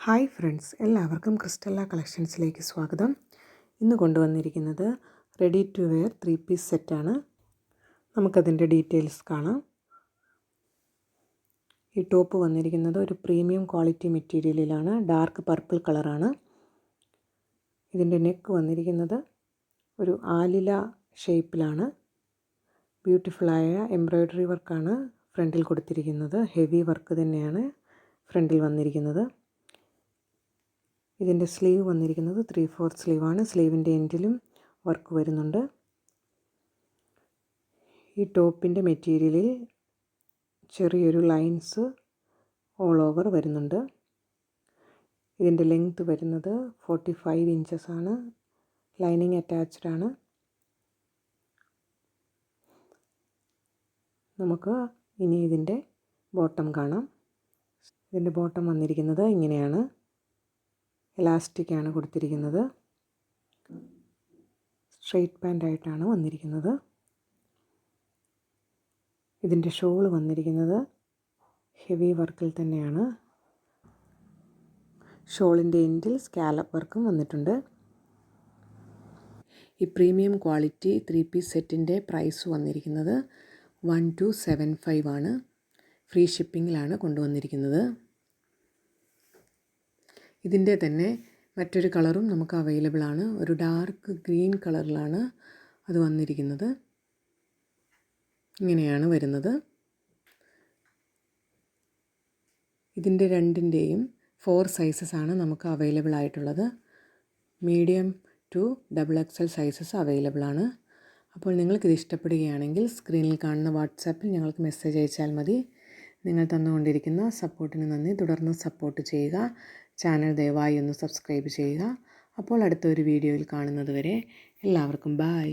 Hi friends, എല്ലാവർക്കും ക്രിസ്റ്റല്ല കളക്ഷൻസിലേക്ക് സ്വാഗതം. ഇന്ന് കൊണ്ടുവന്നിരിക്കുന്നത് റെഡി ടു വെയർ 3 പീസ് സെറ്റാണ്. നമുക്കതിൻ്റെ ഡീറ്റെയിൽസ് കാണാം. ഈ ടോപ്പ് വന്നിരിക്കുന്നത് ഒരു പ്രീമിയം ക്വാളിറ്റി മെറ്റീരിയലിലാണ്. ഡാർക്ക് പർപ്പിൾ കളറാണ്. ഇതിൻ്റെ നെക്ക് വന്നിരിക്കുന്നത് ഒരു ആലില ഷേപ്പിലാണ്. ബ്യൂട്ടിഫുള്ളായ എംബ്രോയ്ഡറി വർക്കാണ് ഫ്രണ്ടിൽ കൊടുത്തിരിക്കുന്നത്. ഹെവി വർക്ക് തന്നെയാണ് ഫ്രണ്ടിൽ വന്നിരിക്കുന്നത്. ഇതിൻ്റെ സ്ലീവ് വന്നിരിക്കുന്നത് 3/4 സ്ലീവാണ്. സ്ലീവിൻ്റെ എൻഡിലും വർക്ക് വരുന്നുണ്ട്. ഈ ടോപ്പിൻ്റെ മെറ്റീരിയലിൽ ചെറിയൊരു ലൈൻസ് ഓൾ ഓവർ വരുന്നുണ്ട്. ഇതിൻ്റെ ലെങ്ത് വരുന്നത് 45 ഇഞ്ചസ് ആണ്. ലൈനിങ് അറ്റാച്ച്ഡ് ആണ്. നമുക്ക് ഇനി ഇതിൻ്റെ ബോട്ടം കാണാം. ഇതിൻ്റെ ബോട്ടം വന്നിരിക്കുന്നത് ഇങ്ങനെയാണ്. ഇലാസ്റ്റിക്കാണ് കൊടുത്തിരിക്കുന്നത്. സ്ട്രെയിറ്റ് പാൻ്റായിട്ടാണ് വന്നിരിക്കുന്നത്. ഇതിൻ്റെ ഷോൾ വന്നിരിക്കുന്നത് ഹെവി വർക്കിൽ തന്നെയാണ്. ഷോളിൻ്റെ എൻഡിൽ സ്കാലപ്പ് വർക്കും വന്നിട്ടുണ്ട്. ഈ പ്രീമിയം ക്വാളിറ്റി 3 പീസ് സെറ്റിൻ്റെ പ്രൈസ് വന്നിരിക്കുന്നത് 1275 ആണ്. ഫ്രീ ഷിപ്പിങ്ങിലാണ് കൊണ്ടുവന്നിരിക്കുന്നത്. ഇതിൻ്റെ തന്നെ മറ്റൊരു കളറും നമുക്ക് അവൈലബിൾ ആണ്. ഒരു ഡാർക്ക് ഗ്രീൻ കളറിലാണ് അത് വന്നിരിക്കുന്നത്. ഇങ്ങനെയാണ് വരുന്നത്. ഇതിൻ്റെ രണ്ടിൻ്റെയും 4 സൈസസ് ആണ് നമുക്ക് അവൈലബിൾ ആയിട്ടുള്ളത്. Medium to XXL sizes available ആണ്. അപ്പോൾ നിങ്ങൾക്കിത് ഇഷ്ടപ്പെടുകയാണെങ്കിൽ സ്ക്രീനിൽ കാണുന്ന വാട്സാപ്പിൽ ഞങ്ങൾക്ക് മെസ്സേജ് അയച്ചാൽ മതി. നിങ്ങൾ തന്നുകൊണ്ടിരിക്കുന്ന സപ്പോർട്ടിന് നന്ദി. തുടർന്ന് സപ്പോർട്ട് ചെയ്യുക. ചാനൽ ദയവായി ഒന്ന് സബ്സ്ക്രൈബ് ചെയ്യുക. അപ്പോൾ അടുത്തൊരു വീഡിയോയിൽ കാണുന്നത് വരെ എല്ലാവർക്കും ബായ്.